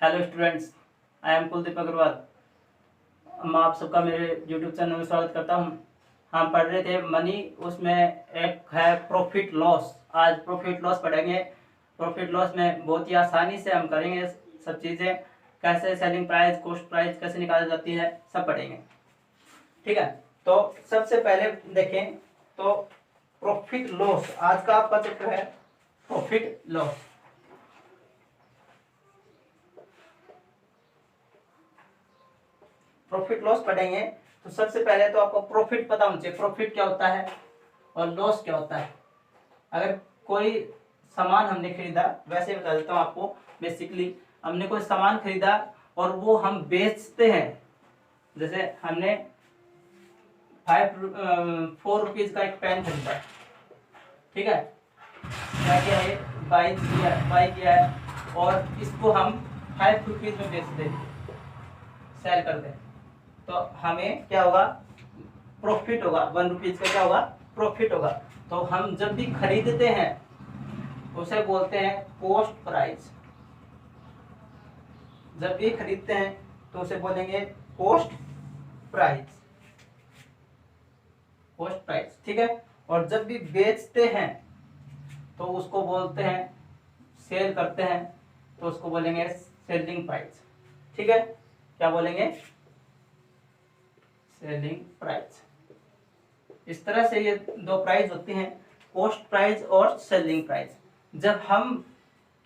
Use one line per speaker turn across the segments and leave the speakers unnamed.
Hello students, I am Kuldeep Agarwal. मैं आप सबका मेरे यूट्यूब चैनल में स्वागत करता हूं। हम पढ़ रहे थे मनी, उसमें एक है प्रॉफिट लॉस। आज प्रॉफिट लॉस पढ़ेंगे। प्रॉफिट लॉस में बहुत ही आसानी से हम करेंगे सब चीज़ें। कैसे सेलिंग प्राइस, कॉस्ट प्राइस कैसे निकाली जाती है, सब पढ़ेंगे। ठीक है, तो सबसे पहले देखें तो प्रॉफिट लॉस आज का आपका चैप्टर है, प्रॉफिट लॉस। प्रॉफिट लॉस पढ़ेंगे तो सबसे पहले तो आपको प्रॉफिट पता होना चाहिए, प्रॉफिट क्या होता है और लॉस क्या होता है। अगर कोई सामान हमने खरीदा, वैसे बता देता हूँ आपको, बेसिकली हमने कोई सामान खरीदा और वो हम बेचते हैं। जैसे हमने 4 रुपीज का एक पेन खरीदा, ठीक है, क्या किया है, बाई किया है और इसको हम 5 रुपीज में बेचते हैं, सेल करते हैं, तो हमें क्या होगा, प्रॉफिट होगा। 1 रुपीज का क्या होगा, प्रॉफिट होगा। तो हम जब भी खरीदते हैं उसे बोलते हैं कॉस्ट प्राइस। जब भी खरीदते हैं तो उसे बोलेंगे कॉस्ट प्राइस, कॉस्ट प्राइस, ठीक है। और जब भी बेचते हैं तो उसको बोलते हैं, सेल करते हैं तो उसको बोलेंगे सेलिंग प्राइस, ठीक है। क्या बोलेंगे, सेलिंग प्राइस। इस तरह से ये दो प्राइस होती हैं, कॉस्ट प्राइस और सेलिंग प्राइस। जब हम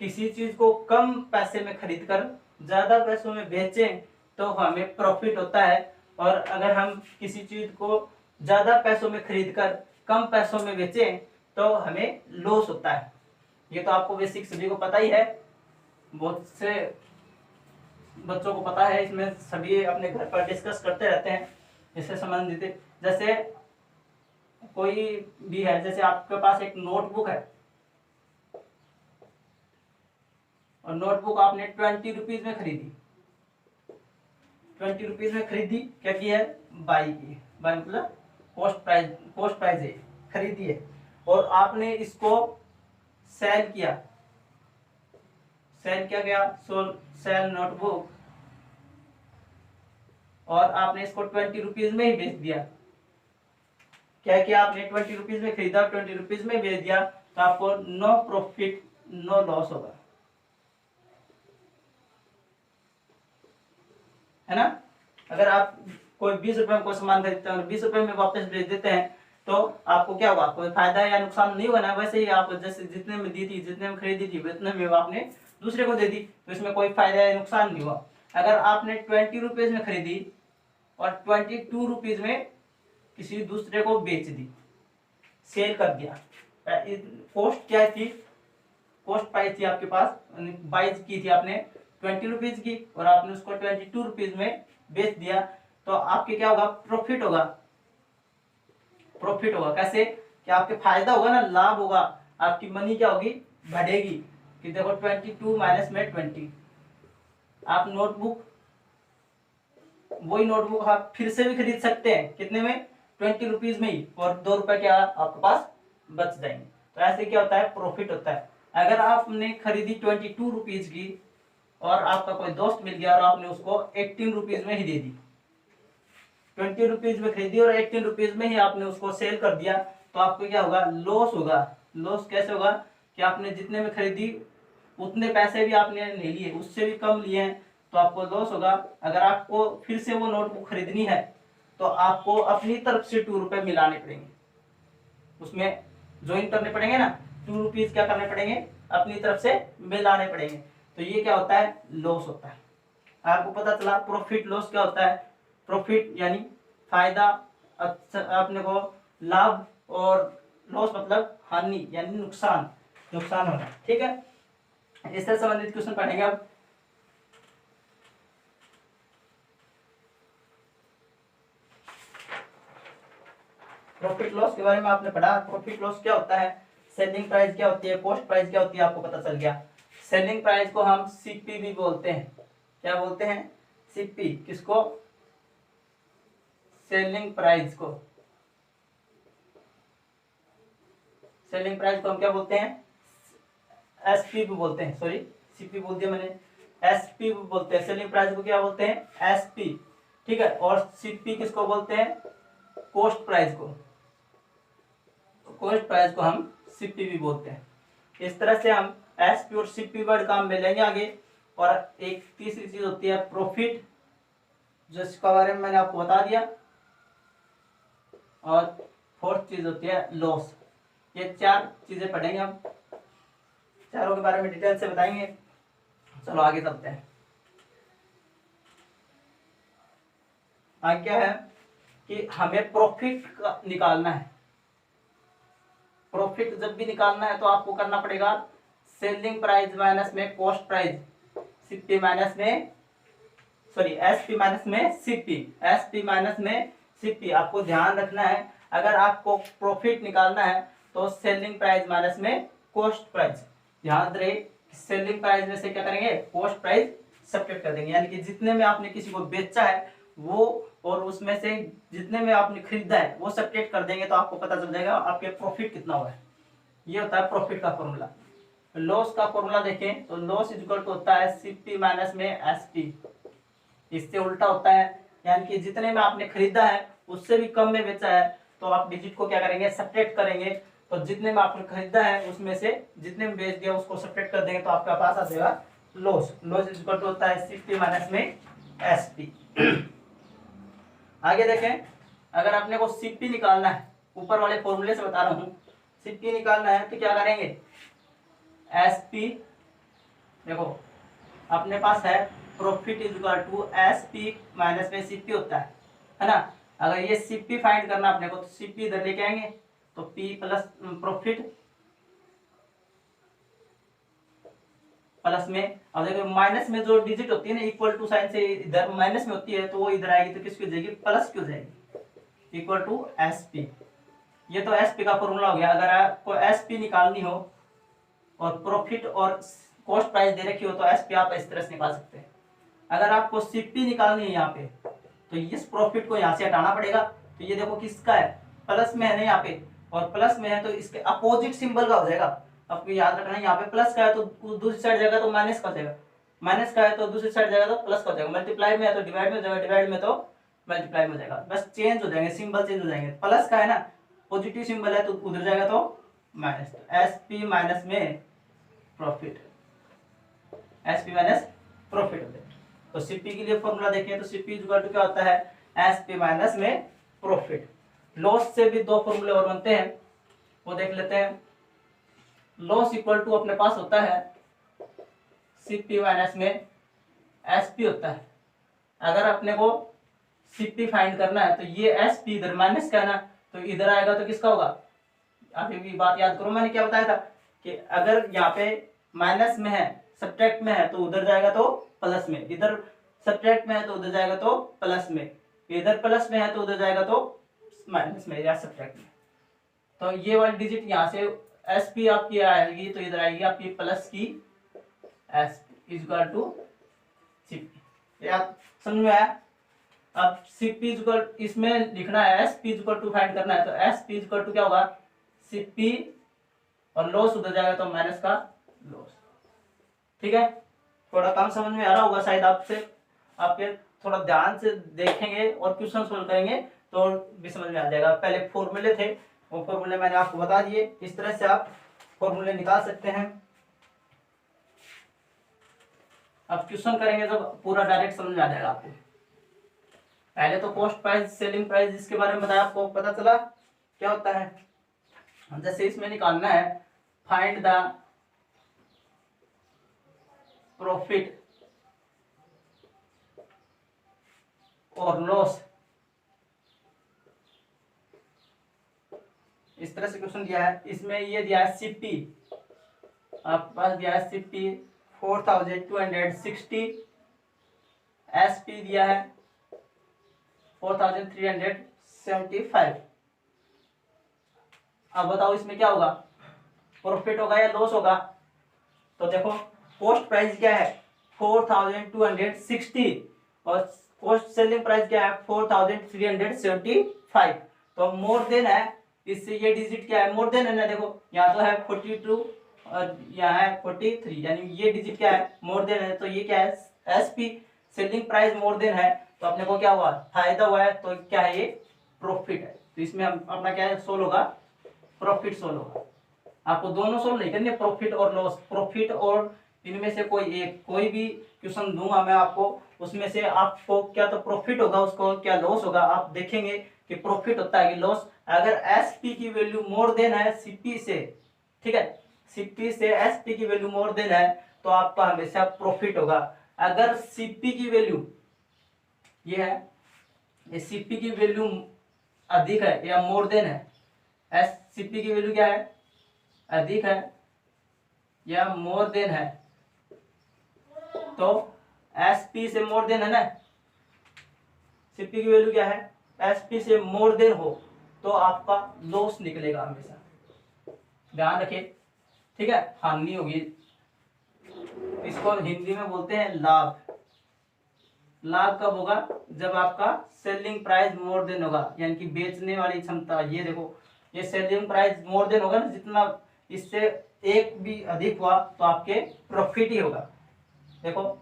किसी चीज को कम पैसे में खरीदकर ज्यादा पैसों में बेचें तो हमें प्रॉफिट होता है, और अगर हम किसी चीज को ज्यादा पैसों में खरीदकर कम पैसों में बेचें तो हमें लॉस होता है। ये तो आपको बेसिक सभी को पता ही है, बहुत से बच्चों को पता है, इसमें सभी अपने घर पर डिस्कस करते रहते हैं इससे संबंधित। जैसे कोई भी है, जैसे आपके पास एक नोटबुक है और नोटबुक आपने 20 रुपीज में खरीदी, 20 रुपीज में खरीदी, क्या किया है, बाई की, बाई मतलब कॉस्ट प्राइस है, खरीदी है। और आपने इसको सेल किया, सेल किया गया, सेल नोटबुक, और आपने इसको 20 रुपीज में ही बेच दिया। क्या किया आपने, 20 रुपीज में खरीदा, 20 रुपीज में बेच दिया, तो आपको नो प्रॉफिट नो लॉस होगा, है ना। अगर आप कोई 20 रुपए में कोई सामान खरीदते हैं और 20 रुपए में वापस भेज देते हैं तो आपको क्या होगा, कोई फायदा या नुकसान नहीं होगा ना। वैसे ही आप जैसे जितने में दी थी, जितने में खरीदी थी, उतने में आपने दूसरे को दे दी, तो इसमें कोई फायदा या नुकसान नहीं हुआ। अगर आपने 20 रुपीज में खरीदी और 22 रुपीज में किसी दूसरे को बेच दी, सेल कर दिया, कॉस्ट क्या थी, कॉस्ट प्राइस थी आपके पास, बाइज की थी आपने 20 रुपीज की, और आपने उसको 22 रुपीज में बेच दिया, तो आपके क्या होगा, प्रॉफिट होगा। प्रॉफिट होगा कैसे, कि आपके फायदा होगा ना, लाभ होगा, आपकी मनी क्या होगी, बढ़ेगी। कि देखो 22 माइनस में 20, आप नोटबुक, वही नोटबुक आप फिर से भी खरीद सकते हैं, कितने में, 20 रुपीज में ही, और 2 रुपए क्या आपके पास बच जाएंगे। तो ऐसे क्या होता है, प्रॉफिट होता है। अगर आपने खरीदी 22 रुपीज की और आपका कोई दोस्त मिल गया और आपने उसको 18 रुपीज में ही दे दी, 20 रुपीज में खरीदी और 18 रुपीज में ही आपने उसको सेल कर दिया, तो आपको क्या होगा, लॉस होगा। लॉस कैसे होगा, कि आपने जितने में खरीदी उतने पैसे भी आपने नहीं लिए, उससे भी कम लिए हैं, तो आपको लॉस होगा। अगर आपको फिर से वो नोटबुक खरीदनी है तो आपको अपनी तरफ से 2 रुपए मिलाने पड़ेंगे, उसमें ज्वाइन करने पड़ेंगे ना, 2 रुपीज क्या करने पड़ेंगे, अपनी तरफ से मिलाने पड़ेंगे। तो ये क्या होता है, लॉस होता है। आपको पता चला प्रॉफिट लॉस क्या होता है। प्रॉफिट यानी फायदा, अपने को लाभ, और लॉस मतलब हानि यानी नुकसान, नुकसान होना, ठीक है। इससे संबंधित क्वेश्चन पढ़ेंगे अब। प्रॉफिट लॉस के बारे में आपने पढ़ा, प्रॉफिट लॉस क्या होता है, सेलिंग प्राइस क्या होती है, कॉस्ट प्राइस क्या होती है, आपको पता चल गया। सेलिंग प्राइस को हम सीपी भी बोलते हैं, क्या बोलते हैं, सीपी। किसको, सेलिंग प्राइस को, सेलिंग प्राइस को हम क्या बोलते हैं, एसपी भी बोलते हैं, सॉरी सीपी बोल दिया मैंने, एसपी बोलते हैं, सेलिंग प्राइस को क्या बोलते हैं, एसपी, ठीक है। और सीपी किसको बोलते हैं, कॉस्ट प्राइस को, कॉस्ट प्राइस को हम सीपी भी बोलते हैं। इस तरह से हम एसपी और सीपी वर्ड काम में लेंगे आगे। और एक तीसरी चीज होती है प्रॉफिट, जिसके बारे में मैंने आपको बता दिया। और फोर्थ चीज होती है लॉस। ये चार चीजें पढ़ेंगे हम, चारों के बारे में डिटेल से बताएंगे। चलो आगे चलते हैं। आगे क्या है कि हमें प्रॉफिट निकालना है। प्रॉफिट जब भी निकालना है तो आपको करना पड़ेगा सेलिंग प्राइस माइनस में कॉस्ट प्राइस, सीपी माइनस में, सॉरी एसपी माइनस में सीपी, एसपी माइनस में सीपी। आपको ध्यान रखना है, अगर आपको प्रॉफिट निकालना है तो सेलिंग प्राइस माइनस में कॉस्ट प्राइस। ध्यान रहे, सेलिंग प्राइस में से क्या करेंगे, कॉस्ट प्राइस सब्ट्रैक्ट कर देंगे। यानी कि जितने में आपने किसी को बेचा है वो, और उसमें से जितने में आपने खरीदा है वो सब्ट्रैक्ट कर देंगे, तो आपको पता चल जाएगा आपके प्रॉफिट कितना हुआ है। ये होता है प्रॉफिट का फॉर्मूला। लॉस का फॉर्मूला देखें तो लॉस इक्वल टू होता है सीपी माइनस में एसपी। इससे उल्टा होता है, यानी कि जितने में आपने खरीदा है उससे भी कम में बेचा है तो आप डिजिट को क्या करेंगे, सब्ट्रैक्ट करेंगे। तो जितने में आपने खरीदा है उसमें से जितने में बेच दिया उसको सब्ट्रैक्ट कर देंगे तो आपका पास आ जाएगा लॉस। लॉस इक्वल टू होता है सीपी माइनस में एसपी। आगे देखें, अगर आपने को सीपी निकालना है, ऊपर वाले फॉर्मूले से बता रहा हूं, सीपी निकालना है तो क्या करेंगे, एसपी, देखो अपने पास है profit is equal to SP minus में सीपी होता है ना। अगर ये सीपी फाइंड करना अपने को तो सीपी इधर लेके आएंगे तो पी प्लस प्रॉफिट प्लस में, अब देखो माइनस में जो डिजिट होती है ना इक्वल टू साइन से इधर माइनस में होती है तो वो इधर आएगी तो किसकी हो जाएगी, प्लस की हो जाएगी, इक्वल टू एसपी। ये तो एसपी का फॉर्मूला हो गया। अगर आपको एसपी निकालनी हो और प्रॉफिट और कॉस्ट प्राइस दे रखी हो तो एसपी आप इस तरह से निकाल सकते हैं। अगर आपको सीपी निकालनी है यहाँ पे तो इस प्रॉफिट को यहाँ से हटाना पड़ेगा। तो ये देखो किसका है, प्लस में है ना यहाँ पे, और प्लस में है तो इसके अपोजिट सिंबल का हो जाएगा। आपको याद रखना है, यहाँ पे प्लस का है तो दूसरी साइड जाएगा तो माइनस का हो जाएगा, माइनस का है तो दूसरी साइड जाएगा तो प्लस का हो जाएगा, मल्टीप्लाई में है तो डिवाइड में हो जाएगा, डिवाइड में तो मल्टीप्लाई में हो जाएगा। बस चेंज हो जाएंगे, सिंबल चेंज हो जाएंगे। प्लस का है ना, पॉजिटिव सिंबल है तो उधर जाएगा तो माइनस। एसपी माइनस में प्रॉफिट, एसपी माइनस प्रॉफिट हो जाएगा। तो सीपी के लिए फॉर्मूला देखें तो सीपी इक्वल टू क्या होता है, एसपी माइनस में प्रॉफिट। लॉस से भी दो फॉर्मूले और बनते हैं, वो देख लेते हैं। लॉस इक्वल टू अपने पास होता है सीपी माइनस में एसपी होता है। अगर अपने को सीपी फाइंड करना है तो ये एसपी इधर माइनस का है ना, तो इधर आएगा तो किसका होगा, आप ये भी बात याद करो, मैंने क्या बताया था कि अगर यहाँ पे माइनस में है, सब्ट्रैक्ट में है तो उधर जाएगा तो प्लस में, इधर सब्ट्रैक्ट में है तो उधर जाएगा तो प्लस में, इधर प्लस में है तो उधर जाएगा तो माइनस में या सब्ट्रैक्ट में। तो ये वाली डिजिट यहाँ से एसपी आपकी आएगी तो इधर आएगी आपकी प्लस की एस इक्वल टू सीपी। याद समझ में आया। अब सीपी इक्वल इसमें लिखना है, एसपी इक्वल टू फाइंड करना है तो एसपी इक्वल टू क्या होगा, सीपी और लॉस उधर जाएगा तो माइनस का लॉस। ठीक है, थोड़ा कम समझ में आ रहा होगा शायद आपसे, आपके थोड़ा ध्यान से देखेंगे और क्वेश्चन सोल्व करेंगे तो भी समझ में आ जाएगा। पहले फॉर्मूले थे वो फॉर्मूले मैंने आपको बता दिए, इस तरह से आप फॉर्मूले निकाल सकते हैं। अब क्वेश्चन करेंगे तो पूरा डायरेक्ट समझ में आ जाएगा आपको। पहले तो कॉस्ट प्राइस सेलिंग प्राइस जिसके बारे में बताया आपको पता चला क्या होता है। जैसे इसमें निकालना है फाइंड द प्रॉफिट और लॉस, इस तरह से क्वेश्चन दिया है। इसमें ये दिया है सीपी, आपके पास दिया है सीपी 4260, एसपी दिया है 4375। अब बताओ इसमें क्या होगा, प्रॉफिट होगा या लॉस होगा। तो देखो कॉस्ट प्राइस क्या है 4260 और कॉस्ट सेलिंग प्राइस क्या है 4375। तो मोर देन है, इससे ये डिजिट क्या है, मोर देन है ना। देखो यहाँ तो है 42 और यहाँ है 43, यानी ये डिजिट क्या है, मोर देन है, तो ये क्या है, SP selling price more than है, तो अपने को क्या हुआ, फायदा हुआ है, तो क्या है ये, प्रॉफिट है। तो इसमें हम अपना क्या है, सोल्व होगा, प्रॉफिट सोल्व होगा। आपको दोनों सोल्व नहीं करने, प्रॉफिट और लॉस, प्रॉफिट और इनमें से कोई एक, कोई भी क्वेश्चन दूंगा मैं आपको, उसमें से आपको क्या तो प्रॉफिट होगा, उसको क्या लॉस होगा, आप देखेंगे कि प्रॉफिट होता है कि लॉस। अगर एसपी की वैल्यू मोर देन है सीपी से, ठीक है, सीपी से एसपी की वैल्यू मोर देन है, तो आपका हमेशा प्रॉफिट होगा। अगर सीपी की वैल्यू ये है, ये सीपी की वैल्यू अधिक है या मोर देन है, एस सीपी की वैल्यू क्या है, अधिक है या मोर देन है, तो एसपी से मोर देन है ना, सीपी की वैल्यू क्या है, एसपी से मोर देन हो तो आपका लॉस निकलेगा हमेशा, ध्यान रखें, ठीक है, हानि होगी। इसको हिंदी में बोलते हैं लाभ। लाभ कब होगा, जब आपका सेलिंग प्राइस मोर देन होगा, यानी कि बेचने वाली क्षमता, ये देखो ये सेलिंग प्राइस मोर देन होगा ना, जितना इससे एक भी अधिक हुआ तो आपके प्रॉफिट ही होगा। देखो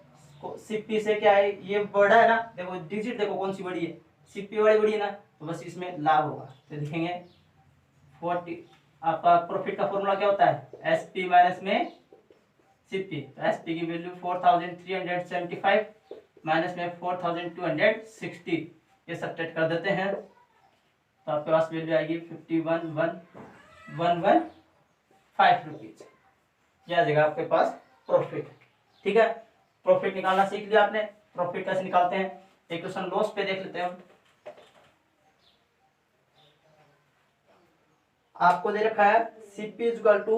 सीपी से क्या है, ये बड़ा है ना, देखो डिजिट देखो कौन सी बड़ी है, सीपी वाली बड़ी है ना, तो बस इसमें लाभ होगा। तो लिखेंगे 40, आपका प्रॉफिट का फॉर्मूला क्या होता है, एसपी माइनस में सीपी, तो एसपी की वैल्यू 4375 माइनस में 4260, ये सब्ट्रैक्ट कर देते हैं, तो आपके पास वैल्यू आएगी 51,115 रुपीज, यह आ जाएगा आपके पास प्रॉफिट। ठीक है, प्रॉफिट निकालना सीख लिया आपने, प्रॉफिट कैसे निकालते हैं, एक क्वेश्चन लॉस पे देख लेते हैं हम। आपको दे रखा है सीपी इक्वल टू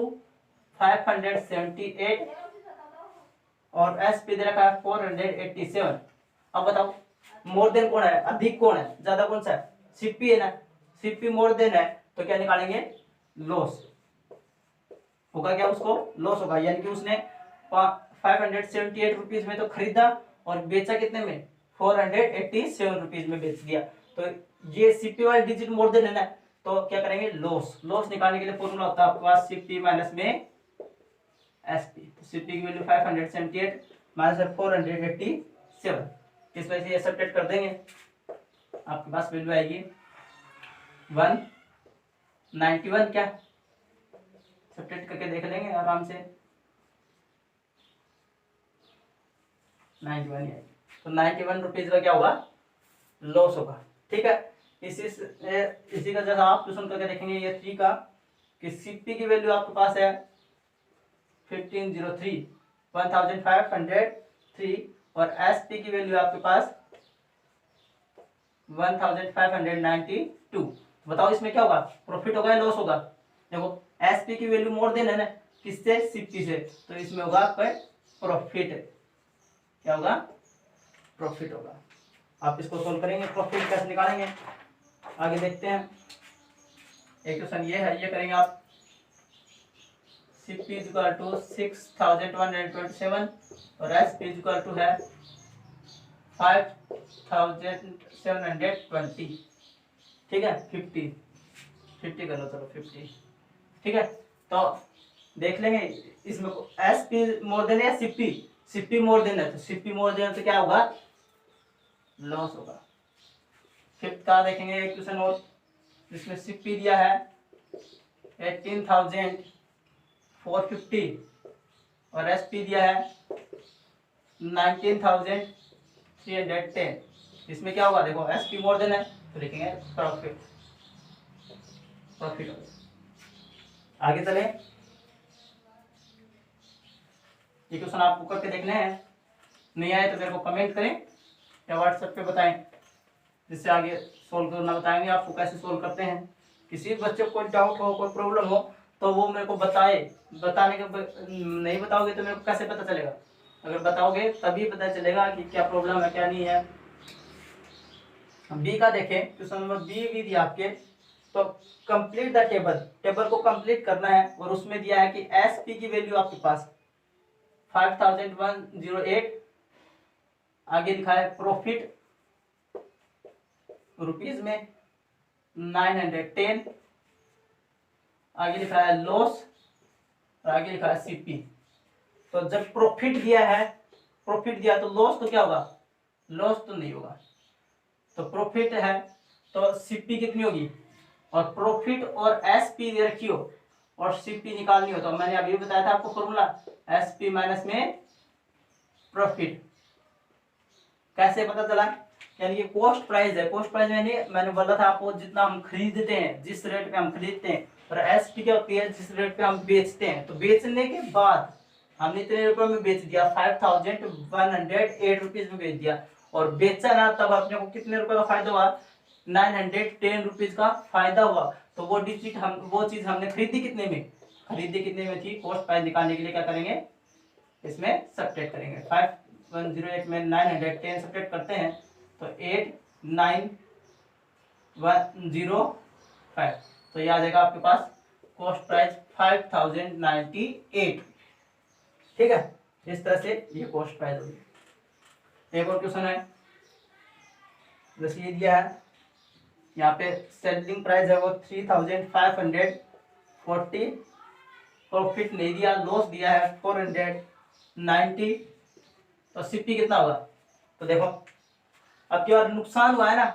578 और एसपी दे रखा है 487। अब बताओ मोर देन कौन है, अधिक कौन है, ज्यादा कौन सा है, सीपी है ना, सीपी मोर देन है, तो क्या निकालेंगे, लॉस होगा, क्या उसको लॉस होगा, यानी कि उसने 578 रुपीज में तो खरीदा और बेचा कितने में, 487 रुपीज में बेच दिया, तो ये सीपी वाली डिजिट मोर देन है ना, तो क्या करेंगे, लॉस। लॉस निकालने के लिए फॉर्मूला होता है आपके पास सीपी माइनस में एसपी, तो सीपी की वैल्यू 578 माइनस 487, इस वजह से ये सब्ट्रैक्ट कर देंगे, आपके पास वैल्यू आएगी 191, क्या सब्ट्रैक्ट करके देख लेंगे आराम से, 91 आएगी, तो 91 रुपीज का क्या होगा, लॉस होगा। ठीक है, इसी का जैसा आप क्वेश्चन करके देखेंगे ये 3 का, कि सीपी की वैल्यू आपके पास है 1503 1503 और एसपी की वैल्यू आपके पास 1592, बताओ इसमें क्या होगा, प्रॉफिट होगा या लॉस होगा। देखो एसपी की वैल्यू मोर देन है ना, किससे, सीपी से, तो इसमें होगा आपका प्रॉफिट, क्या होगा, प्रॉफिट होगा। आप इसको सोल्व करेंगे, प्रॉफिट कैसे निकालेंगे आगे देखते हैं। एक क्वेश्चन ये है, ये करेंगे आप, CP इक्वल टू 6127 और SP इक्वल टू है 5720, ठीक है, 50 कर लो, चलो 50, ठीक है, तो देख लेंगे इसमें SP मोर देन है, सीपी मोर देन है, तो सीपी मोर देन तो क्या होगा, लॉस होगा। फिफ्थ का देखेंगे एक क्वेश्चन और, जिसमें सीपी दिया है 18,450 और एसपी दिया है 19,310, इसमें क्या होगा, देखो एसपी मोर देन है, तो लिखेंगे प्रॉफिट, प्रॉफिट होगा। आगे चले, ये क्वेश्चन आपको करके देखने हैं, नहीं आए तो मेरे को कमेंट करें या व्हाट्सएप पे बताएं, जिससे आगे सोल्व करना बताएंगे आपको कैसे सोल्व करते हैं। किसी बच्चे को कोई डाउट हो, कोई प्रॉब्लम हो, तो वो मेरे को बताए, बताने के नहीं बताओगे तो मेरे को कैसे पता चलेगा, अगर बताओगे तभी पता चलेगा कि क्या प्रॉब्लम है क्या नहीं है। बी का देखें, क्वेश्चन नंबर बी भी दिया आपके, तो कंप्लीट द टेबल, टेबल को कंप्लीट करना है, और उसमें दिया है कि एसपी की वैल्यू आपके पास 5108, आगे लिखा है प्रॉफिट रुपीज में 910, आगे लिखा है लॉस और आगे लिखा है सीपी। तो जब प्रॉफिट दिया है, प्रॉफिट दिया तो लॉस तो क्या होगा, लॉस तो नहीं होगा। तो प्रॉफिट है तो सीपी कितनी होगी, और प्रॉफिट और एसपी दे रखी हो और सीपी निकालनी हो तो मैंने अभी बताया था आपको फॉर्मूला, एसपी माइनस में प्रॉफिट। कैसे पता चला, यानी कि कॉस्ट प्राइस है, कॉस्ट प्राइस मैंने बोला था आपको जितना हम खरीदते हैं, जिस रेट पे हम खरीदते हैं, और एसपी क्या होती है, जिस रेट पे हम बेचते हैं। तो बेचने के बाद हमने इतने रुपए में बेच दिया, 5108 रुपीज में बेच दिया, और बेचा ना तब अपने को कितने रुपए का फायदा हुआ, 910 रुपीज का फायदा हुआ। तो वो डिजिट हम, वो चीज हमने खरीदी कितने में, खरीदी कितने में थी, कॉस्ट प्राइस निकालने के लिए क्या करेंगे, इसमें सब्ट्रैक्ट करेंगे। 5108 में 910 सब्ट्रैक्ट करते हैं तो 89105, तो ये आ जाएगा आपके पास कॉस्ट प्राइस 5098। ठीक है, इस तरह से ये कॉस्ट प्राइस होगी। एक और क्वेश्चन है, जैसे ये दिया है यहाँ पे सेलिंग प्राइस है वो 3540, प्रॉफिट नहीं दिया, लॉस दिया है 490, तो सीपी कितना होगा। तो देखो अब क्या नुकसान हुआ है ना,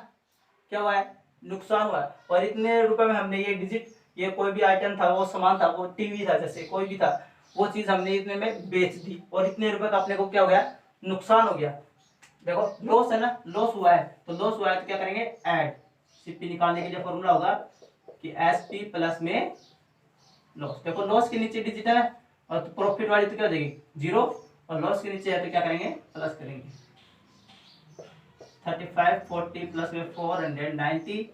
क्या हुआ है, नुकसान हुआ है, और इतने रुपए में हमने ये डिजिट, ये कोई भी आइटम था, वो सामान था, वो टीवी था, जैसे कोई भी था, वो चीज हमने इतने में बेच दी और इतने रुपए का अपने को क्या हो गया, नुकसान हो गया। देखो लॉस है ना, लॉस हुआ है, तो लॉस हुआ है तो क्या करेंगे, ऐड। सीपी निकालने के लिए फॉर्मूला होगा कि एसपी प्लस में लॉस। देखो लॉस के नीचे डिजिट है और तो प्रॉफिट वाली तो क्या हो जाएगी, जीरो, और लॉस के नीचे है तो क्या करेंगे, प्लस करेंगे। 3540 प्लस में 490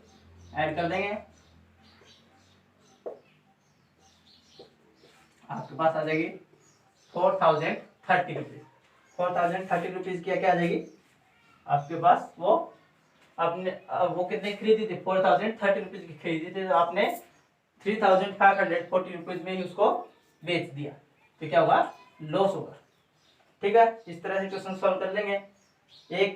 ऐड कर देंगे, आपके पास आ जाएगी 4030 रुपीज। 4030 रुपीज की क्या आ जाएगी आपके पास, वो आपने वो कितने खरीदी थी, 4030 रुपीज की खरीदी थी, तो आपने 3540 रुपीज में ही उसको बेच दिया, तो क्या होगा, लॉस होगा। ठीक है, इस तरह से क्वेश्चन सॉल्व कर लेंगे। एक